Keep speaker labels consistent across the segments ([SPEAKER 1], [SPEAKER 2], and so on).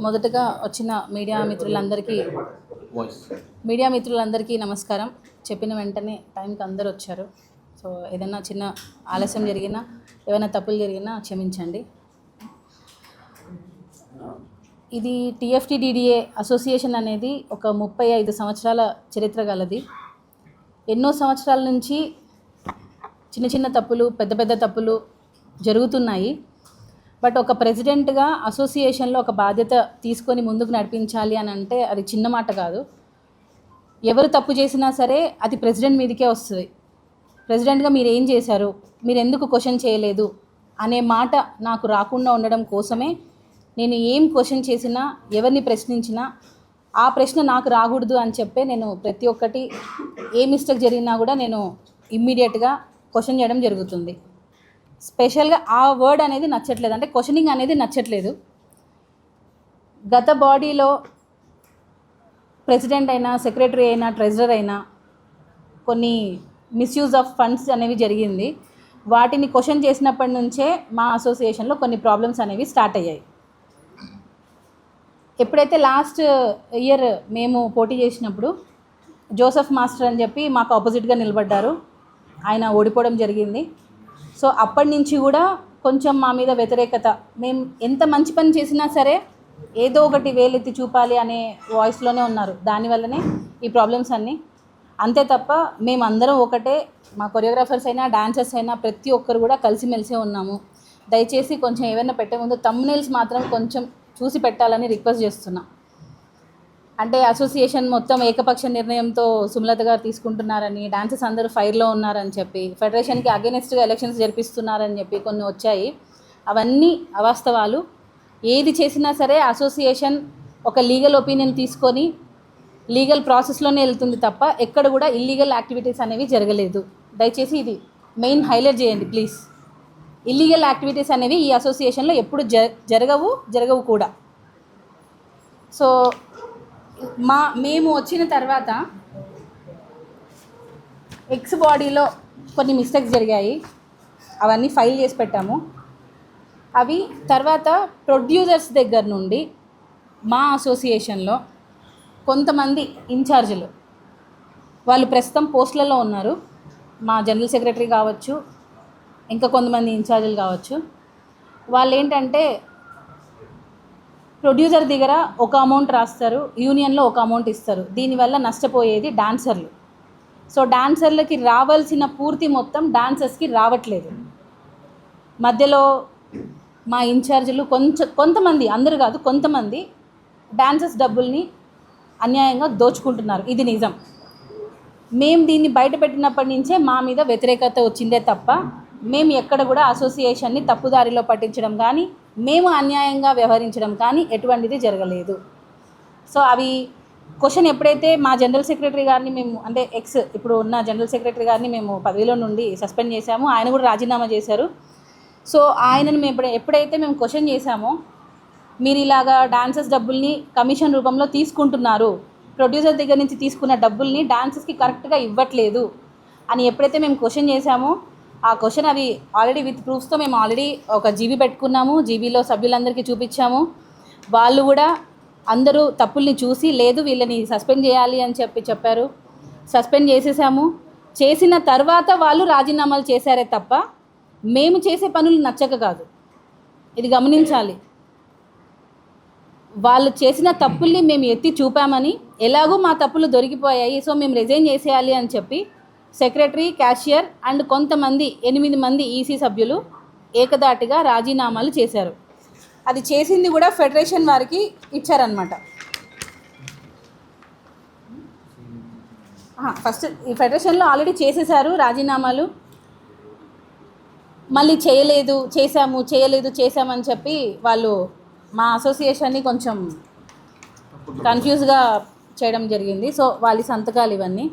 [SPEAKER 1] మొదటగా వచ్చిన మీడియా మిత్రులందరికీ నమస్కారం. చెప్పిన వెంటనే టైంకి అందరూ వచ్చారు. సో ఏదైనా చిన్న ఆలస్యం జరిగినా, ఏమైనా తప్పులు జరిగినా క్షమించండి. ఇది TFT-DDA అసోసియేషన్ అనేది ఒక 35 సంవత్సరాల చరిత్ర గలది. ఎన్నో సంవత్సరాల నుంచి చిన్న చిన్న తప్పులు, పెద్ద పెద్ద తప్పులు జరుగుతున్నాయి. బట్ ఒక ప్రెసిడెంట్గా అసోసియేషన్లో ఒక బాధ్యత తీసుకొని ముందుకు నడిపించాలి అని అంటే అది చిన్న మాట కాదు. ఎవరు తప్పు చేసినా సరే అది ప్రెసిడెంట్ మీదకే వస్తుంది. ప్రెసిడెంట్గా మీరు ఏం చేశారు, మీరు ఎందుకు క్వశ్చన్ చేయలేదు అనే మాట నాకు రాకుండా ఉండడం కోసమే నేను ఏం క్వశ్చన్ చేసినా, ఎవరిని ప్రశ్నించినా ఆ ప్రశ్న నాకు రాకూడదు అని చెప్పే నేను ప్రతి ఒక్కటి ఏ మిస్టేక్ జరిగినా కూడా నేను ఇమ్మీడియట్గా క్వశ్చన్ చేయడం జరుగుతుంది. స్పెషల్గా ఆ వర్డ్ అనేది నచ్చట్లేదు, అంటే క్వశ్చనింగ్ అనేది నచ్చట్లేదు. గత బాడీలో ప్రెసిడెంట్ అయినా, సెక్రటరీ అయినా, ట్రెజరర్ అయినా కొన్ని మిస్యూజ్ ఆఫ్ ఫండ్స్ అనేవి జరిగింది. వాటిని క్వశ్చన్ చేసినప్పటి నుంచే మా అసోసియేషన్లో కొన్ని ప్రాబ్లమ్స్ అనేవి స్టార్ట్ అయ్యాయి. ఎప్పుడైతే లాస్ట్ ఇయర్ మేము పోటీ చేసినప్పుడు జోసెఫ్ మాస్టర్ అని చెప్పి మాకు ఆపోజిట్గా నిలబడ్డారు. ఆయన ఓడిపోవడం జరిగింది. సో అప్పటి నుంచి కూడా కొంచెం మా మీద వ్యతిరేకత, మేము ఎంత మంచి పని చేసినా సరే ఏదో ఒకటి వేలెత్తి చూపాలి అనే వాయిస్లోనే ఉన్నారు. దానివల్లనే ఈ ప్రాబ్లమ్స్ అన్నీ. అంతే తప్ప మేమందరం ఒకటే, మా కొరియోగ్రాఫర్స్ అయినా, డాన్సర్స్ అయినా ప్రతి ఒక్కరు కూడా కలిసిమెలిసే ఉన్నాము. దయచేసి కొంచెం ఏమైనా పెట్టే ముందు థంబ్నెయిల్స్ మాత్రం కొంచెం చూసి పెట్టాలని రిక్వెస్ట్ చేస్తున్నా. అంటే అసోసియేషన్ మొత్తం ఏకపక్ష నిర్ణయంతో సుమలత గారు తీసుకుంటున్నారని, డాన్సర్స్ అందరూ ఫైర్లో ఉన్నారని చెప్పి, ఫెడరేషన్కి అగెనిస్ట్గా ఎలక్షన్స్ జరిపిస్తున్నారని చెప్పి కొన్ని వచ్చాయి. అవన్నీ అవాస్తవాలు. ఏది చేసినా సరే అసోసియేషన్ ఒక లీగల్ ఒపీనియన్ తీసుకొని లీగల్ ప్రాసెస్లోనే వెళ్తుంది తప్ప ఎక్కడ కూడా ఇల్లీగల్ యాక్టివిటీస్ అనేవి జరగలేదు. దయచేసి ఇది మెయిన్ హైలైట్ చేయండి ప్లీజ్. ఇల్లీగల్ యాక్టివిటీస్ అనేవి ఈ అసోసియేషన్లో ఎప్పుడు జరగవు కూడా. సో మేము వచ్చిన తర్వాత ఎక్స్ బాడీలో కొన్ని మిస్టేక్స్ జరిగాయి. అవన్నీ ఫైల్ చేసి పెట్టాము. అవి తర్వాత ప్రొడ్యూసర్స్ దగ్గర నుండి మా అసోసియేషన్లో కొంతమంది ఇన్ఛార్జీలు, వాళ్ళు ప్రస్తుతం పోస్టులలో ఉన్నారు. మా జనరల్ సెక్రటరీ కావచ్చు, ఇంకా కొంతమంది ఇన్ఛార్జీలు కావచ్చు. వాళ్ళు ఏంటంటే ప్రొడ్యూసర్ దగ్గర ఒక అమౌంట్ రాస్తారు, యూనియన్లో ఒక అమౌంట్ ఇస్తారు. దీనివల్ల నష్టపోయేది డాన్సర్లు. సో డాన్సర్లకి రావాల్సిన పూర్తి మొత్తం డాన్సర్స్కి రావట్లేదు. మధ్యలో మా ఇన్ఛార్జీలు కొంతమంది, అందరూ కాదు, కొంతమంది డాన్సర్స్ డబ్బుల్ని అన్యాయంగా దోచుకుంటున్నారు. ఇది నిజం. మేము దీన్ని బయట పెట్టినప్పటి నుంచే మా మీద వ్యతిరేకత వచ్చిందే తప్ప మేము ఎక్కడ కూడా అసోసియేషన్ని తప్పుదారిలో పట్టించడం కానీ, మేము అన్యాయంగా వ్యవహరించడం కానీ ఎటువంటిది జరగలేదు. సో అవి క్వశ్చన్ ఎప్పుడైతే మా జనరల్ సెక్రటరీ గారిని మేము, అంటే ఇప్పుడు ఉన్న జనరల్ సెక్రటరీ గారిని మేము పదవిలో నుండి సస్పెండ్ చేశాము. ఆయన కూడా రాజీనామా చేశారు. సో ఆయనను మేము ఎప్పుడైతే మేము క్వశ్చన్ చేశామో, మీరు ఇలాగా డాన్సర్స్ డబ్బుల్ని కమిషన్ రూపంలో తీసుకుంటున్నారు, ప్రొడ్యూసర్ దగ్గర నుంచి తీసుకున్న డబ్బుల్ని డాన్సర్స్కి కరెక్ట్గా ఇవ్వట్లేదు అని ఎప్పుడైతే మేము క్వశ్చన్ చేశామో, ఆ క్వశ్చన్ అవి ఆల్రెడీ విత్ ప్రూఫ్స్తో మేము ఆల్రెడీ ఒక జీబీ పెట్టుకున్నాము. జీబీలో సభ్యులందరికీ చూపించాము. వాళ్ళు కూడా అందరూ తప్పుల్ని చూసి లేదు వీళ్ళని సస్పెండ్ చేయాలి అని చెప్పారు. సస్పెండ్ చేసేసాము. చేసిన తర్వాత వాళ్ళు రాజీనామాలు చేశారే తప్ప మేము చేసే పనులు నచ్చక కాదు. ఇది గమనించాలి. వాళ్ళు చేసిన తప్పుల్ని మేము ఎత్తి చూపామని, ఎలాగూ మా తప్పులు దొరికిపోయాయి, సో మేము రిజైన్ చేసేయాలి అని చెప్పి సెక్రటరీ, క్యాషియర్ అండ్ కొంతమంది 8 మంది ఈసీ సభ్యులు ఏకదాటిగా రాజీనామాలు చేశారు. అది చేసింది కూడా ఫెడరేషన్ వారికి ఇచ్చారనమాట. ఫస్ట్ ఈ ఫెడరేషన్లో ఆల్రెడీ చేసేసారు రాజీనామాలు. మళ్ళీ చేసామని చెప్పి వాళ్ళు మా అసోసియేషన్ని కొంచెం కన్ఫ్యూజ్గా చేయడం జరిగింది. సో వాళ్ళ సంతకాలు ఇవన్నీ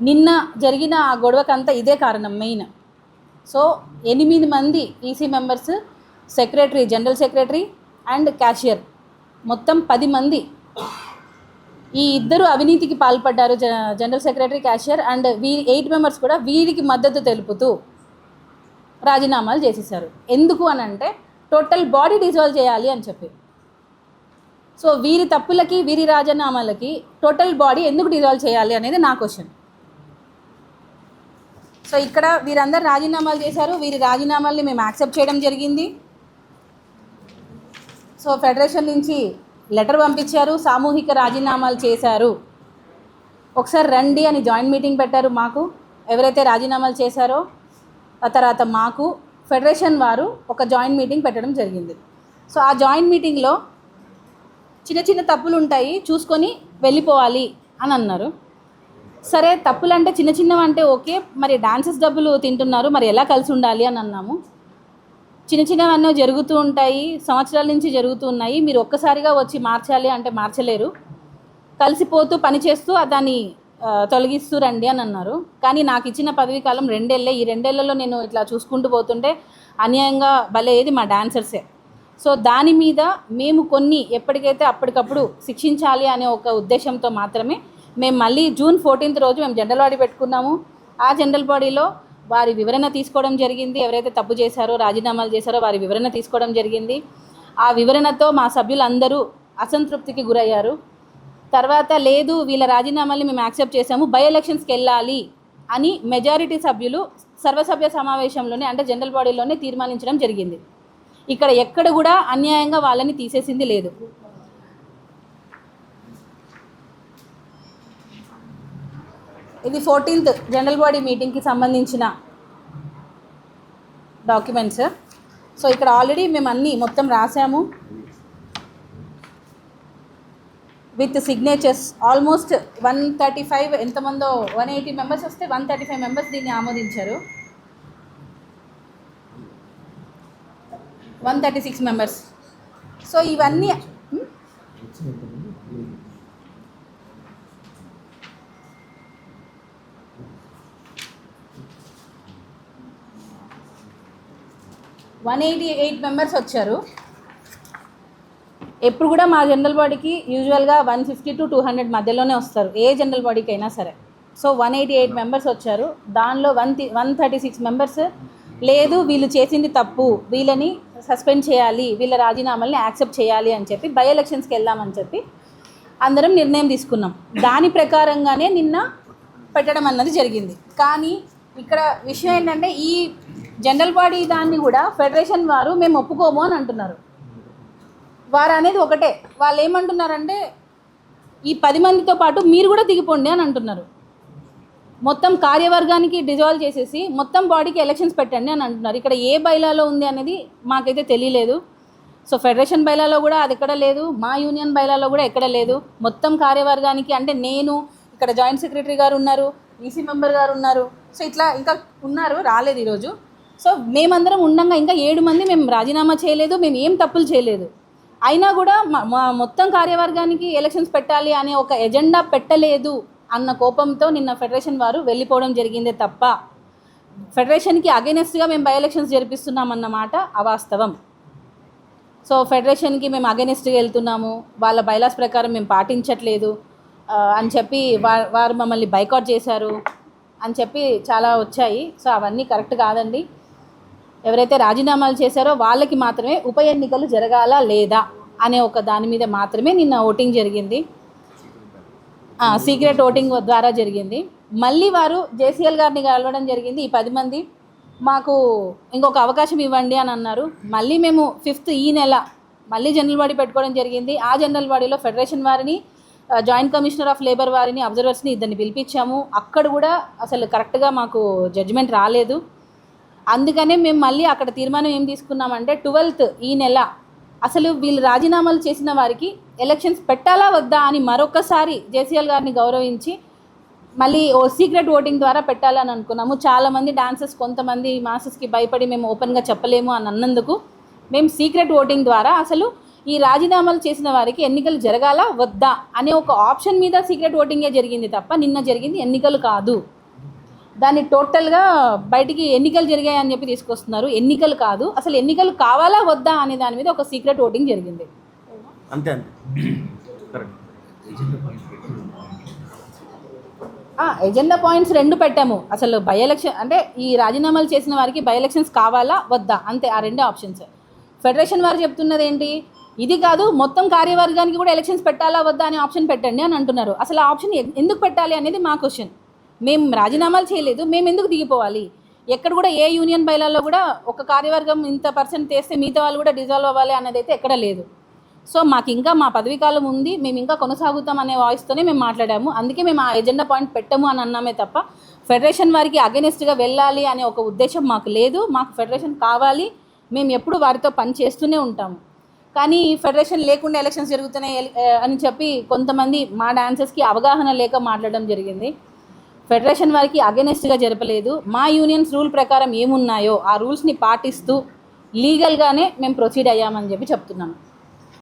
[SPEAKER 1] నిన్న జరిగిన ఆ గొడవకంతా ఇదే కారణం మెయిన్. సో 8 మంది EC members, secretary, general secretary and cashier, మొత్తం 10 మంది ఈ ఇద్దరు అవినీతికి పాల్పడ్డారు. General secretary, cashier and 8 members కూడా వీరికి మద్దతు తెలుపుతూ రాజీనామాలు చేసేసారు. ఎందుకు అని అంటే టోటల్ బాడీ డిజాల్వ్ చేయాలి అని చెప్పి. సో వీరి తప్పులకి వీరి రాజీనామాలకి టోటల్ బాడీ ఎందుకు డిజాల్వ్ చేయాలి అనేది నా క్వశ్చన్. సో ఇక్కడ వీరందరూ రాజీనామాలు చేశారు. వీరి రాజీనామాల్ని మేము యాక్సెప్ట్ చేయడం జరిగింది. సో ఫెడరేషన్ నుంచి లెటర్ పంపించారు, సామూహిక రాజీనామాలు చేశారు, ఒకసారి రండి అని జాయింట్ మీటింగ్ పెట్టారు. మాకు ఎవరైతే రాజీనామాలు చేశారో ఆ తర్వాత మాకు ఫెడరేషన్ వారు ఒక జాయింట్ మీటింగ్ పెట్టడం జరిగింది. సో ఆ జాయింట్ మీటింగ్లో చిన్న చిన్న తప్పులు ఉంటాయి, చూసుకొని వెళ్ళిపోవాలి అని అన్నారు. సరే, తప్పులు అంటే చిన్న చిన్నవి అంటే ఓకే, మరి డాన్సెస్ డబ్బులు తింటున్నారు, మరి ఎలా కలిసి ఉండాలి అని అన్నాము. చిన్న చిన్నవన్నీ జరుగుతూ ఉంటాయి, సంవత్సరాల నుంచి జరుగుతూ ఉన్నాయి, మీరు ఒక్కసారిగా వచ్చి మార్చాలి అంటే మార్చలేరు, కలిసిపోతూ పనిచేస్తూ దాన్ని తొలగిస్తూ రండి అని అన్నారు. కానీ నాకు ఇచ్చిన పదవీ కాలం 2 ఏళ్ళే. ఈ 2 ఏళ్లలో నేను ఇట్లా చూసుకుంటూ పోతుంటే అన్యాయంగా బలేది మా డాన్సర్సే. సో దాని మీద మేము కొన్ని ఎప్పటికైతే అప్పటికప్పుడు శిక్షించాలి అనే ఒక ఉద్దేశంతో మాత్రమే మేము మళ్ళీ జూన్ 14th రోజు మేము జనరల్ బాడీ పెట్టుకున్నాము. ఆ జనరల్ బాడీలో వారి వివరణ తీసుకోవడం జరిగింది. ఎవరైతే తప్పు చేశారో, రాజీనామాలు చేశారో వారి వివరణ తీసుకోవడం జరిగింది. ఆ వివరణతో మా సభ్యులందరూ అసంతృప్తికి గురయ్యారు. తర్వాత లేదు, వీళ్ళ రాజీనామాల్ని మేము యాక్సెప్ట్ చేసాము, బై ఎలక్షన్స్కి వెళ్ళాలి అని మెజారిటీ సభ్యులు సర్వసభ్య సమావేశంలోనే అంటే జనరల్ బాడీలోనే తీర్మానించడం జరిగింది. ఇక్కడ ఎక్కడ కూడా అన్యాయంగా వాళ్ళని తీసేసింది లేదు. ఇది 14th జనరల్ బాడీ మీటింగ్కి సంబంధించిన డాక్యుమెంట్స్. సో ఇక్కడ ఆల్రెడీ మేము అన్నీ మొత్తం రాసాము విత్ సిగ్నేచర్స్. ఆల్మోస్ట్ 135 ఎంతమందో 180 మెంబర్స్ వస్తే 135 మెంబర్స్ దీన్ని ఆమోదించారు. 136 మెంబర్స్. సో ఇవన్నీ 188 మెంబర్స్ వచ్చారు. ఎప్పుడు కూడా మా జనరల్ బాడీకి యూజువల్గా 150 to 200 మధ్యలోనే వస్తారు, ఏ జనరల్ బాడీకి అయినా సరే. సో 188 మెంబర్స్ వచ్చారు. దానిలో 136 మెంబర్స్ లేదు, వీళ్ళు చేసింది తప్పు, వీళ్ళని సస్పెండ్ చేయాలి, వీళ్ళ రాజీనామాల్ని యాక్సెప్ట్ చేయాలి అని చెప్పి బై ఎలక్షన్స్కి వెళ్దామని చెప్పి అందరం నిర్ణయం తీసుకున్నాం. దాని ప్రకారంగానే నిన్న పెట్టడం అన్నది జరిగింది. కానీ ఇక్కడ విషయం ఏంటంటే ఈ జనరల్ బాడీ దాన్ని కూడా ఫెడరేషన్ వారు మేము ఒప్పుకోము అని అంటున్నారు. వారు అనేది ఒకటే, వాళ్ళు ఏమంటున్నారంటే ఈ 10 మందితో పాటు మీరు కూడా దిగిపోండి అని అంటున్నారు. మొత్తం కార్యవర్గానికి డిజాల్వ్ చేసేసి మొత్తం బాడీకి ఎలక్షన్స్ పెట్టండి అని అంటున్నారు. ఇక్కడ ఏ బైలాలో ఉంది అనేది మాకైతే తెలియలేదు. సో ఫెడరేషన్ బైలాలో కూడా అది ఎక్కడ లేదు, మా యూనియన్ బైలాలో కూడా ఎక్కడ లేదు. మొత్తం కార్యవర్గానికి అంటే నేను, ఇక్కడ జాయింట్ సెక్రటరీ గారు ఉన్నారు, ఈసీ మెంబర్ గారు ఉన్నారు, సో ఇట్లా ఇంకా ఉన్నారు, రాలేదు ఈరోజు. సో మేమందరం ఉండగా ఇంకా 7 మంది మేము రాజీనామా చేయలేదు, మేము ఏం తప్పులు చేయలేదు. అయినా కూడా మా మొత్తం కార్యవర్గానికి ఎలక్షన్స్ పెట్టాలి అనే ఒక ఎజెండా పెట్టలేదు అన్న కోపంతో నిన్న ఫెడరేషన్ వారు వెళ్ళిపోవడం జరిగిందే తప్ప ఫెడరేషన్కి అగైనెస్ట్గా మేము బై ఎలక్షన్స్ జరిపిస్తున్నామన్నమాట అవాస్తవం. సో ఫెడరేషన్కి మేము అగైనెస్ట్గా వెళ్తున్నాము, వాళ్ళ బైలాస్ ప్రకారం మేము పాటించట్లేదు అని చెప్పి వారు మమ్మల్ని బైకాట్ చేశారు అని చెప్పి చాలా వచ్చాయి. సో అవన్నీ కరెక్ట్ కాదండి. ఎవరైతే రాజీనామాలు చేశారో వాళ్ళకి మాత్రమే ఉప ఎన్నికలు జరగాల లేదా అనే ఒక దాని మీద మాత్రమే నిన్న ఓటింగ్ జరిగింది. సీక్రెట్ ఓటింగ్ ద్వారా జరిగింది. మళ్ళీ వారు జేసీఎల్ గారిని కలవడం జరిగింది. ఈ 10 మంది మాకు ఇంకొక అవకాశం ఇవ్వండి అని అన్నారు. మళ్ళీ మేము 5th ఈ నెల మళ్ళీ జనరల్ బాడీ పెట్టుకోవడం జరిగింది. ఆ జనరల్ బాడీలో ఫెడరేషన్ వారిని, జాయింట్ కమిషనర్ ఆఫ్ లేబర్ వారిని, అబ్జర్వర్స్ని ఇద్దరిని పిలిపించాము. అక్కడ కూడా అసలు కరెక్ట్గా మాకు జడ్జిమెంట్ రాలేదు. అందుకనే మేము మళ్ళీ అక్కడ తీర్మానం ఏం తీసుకున్నామంటే 12th ఈ నెల అసలు వీళ్ళు రాజీనామాలు చేసిన వారికి ఎలక్షన్స్ పెట్టాలా వద్దా అని మరొకసారి జేసీఎల్ గారిని గౌరవించి మళ్ళీ సీక్రెట్ ఓటింగ్ ద్వారా పెట్టాలని అనుకున్నాము. చాలామంది డాన్సర్స్, కొంతమంది మాసెస్కి భయపడి మేము ఓపెన్గా చెప్పలేము అని అన్నందుకు మేము సీక్రెట్ ఓటింగ్ ద్వారా అసలు ఈ రాజీనామాలు చేసిన వారికి ఎన్నికలు జరగాలా వద్దా అనే ఒక ఆప్షన్ మీద సీక్రెట్ ఓటింగే జరిగింది తప్ప నిన్న జరిగింది ఎన్నికలు కాదు. దాన్ని టోటల్గా బయటికి ఎన్నికలు జరిగాయి అని చెప్పి తీసుకొస్తున్నారు. ఎన్నికలు కాదు, అసలు ఎన్నికలు కావాలా వద్దా అనే దాని మీద ఒక సీక్రెట్ ఓటింగ్ జరిగింది.
[SPEAKER 2] అంతే అంతే కరెక్ట్.
[SPEAKER 1] ఎజెండా పాయింట్స్ 2 పెట్టాము. అసలు బై ఎలక్షన్ అంటే ఈ రాజీనామాలు చేసిన వారికి బై ఎలక్షన్స్ కావాలా వద్దా అంతే, ఆ 2 ఆప్షన్స్. ఫెడరేషన్ వారు చెప్తున్నది ఏంటి, ఇది కాదు మొత్తం కార్యవర్గానికి కూడా ఎలక్షన్స్ పెట్టాలా వద్దా అనే ఆప్షన్ పెట్టండి అని అంటున్నారు. అసలు ఆ ఆప్షన్ ఎందుకు పెట్టాలి అనేది మా క్వశ్చన్. మేము రాజీనామాలు చేయలేదు, మేము ఎందుకు దిగిపోవాలి? ఎక్కడ కూడా ఏ యూనియన్ బైలాలో కూడా ఒక కార్యవర్గం ఇంత పర్సెంట్ చేస్తే మిగతా వాళ్ళు కూడా డిజాల్వ్ అవ్వాలి అన్నది అయితే ఎక్కడ లేదు. సో మాకు ఇంకా మా పదవీ కాలం ఉంది, మేము ఇంకా కొనసాగుతాం అనే వాయిస్తోనే మేము మాట్లాడాము. అందుకే మేము ఆ ఎజెండా పాయింట్ పెట్టము అని అన్నామే తప్ప ఫెడరేషన్ వారికి అగెనిస్ట్గా వెళ్ళాలి అనే ఒక ఉద్దేశం మాకు లేదు. మాకు ఫెడరేషన్ కావాలి, మేము ఎప్పుడు వారితో పని చేస్తూనే ఉంటాము. కానీ ఫెడరేషన్ లేకుండా ఎలక్షన్స్ జరుగుతున్నాయి అని చెప్పి కొంతమంది మా డాన్సర్స్కి అవగాహన లేక మాట్లాడడం జరిగింది. ఫెడరేషన్ వారికి అగెనిస్ట్గా జరపలేదు. మా యూనియన్స్ రూల్ ప్రకారం ఏమున్నాయో ఆ రూల్స్ని పాటిస్తూ లీగల్గానే మేము ప్రొసీడ్ అయ్యామని చెప్పి చెప్తున్నాము.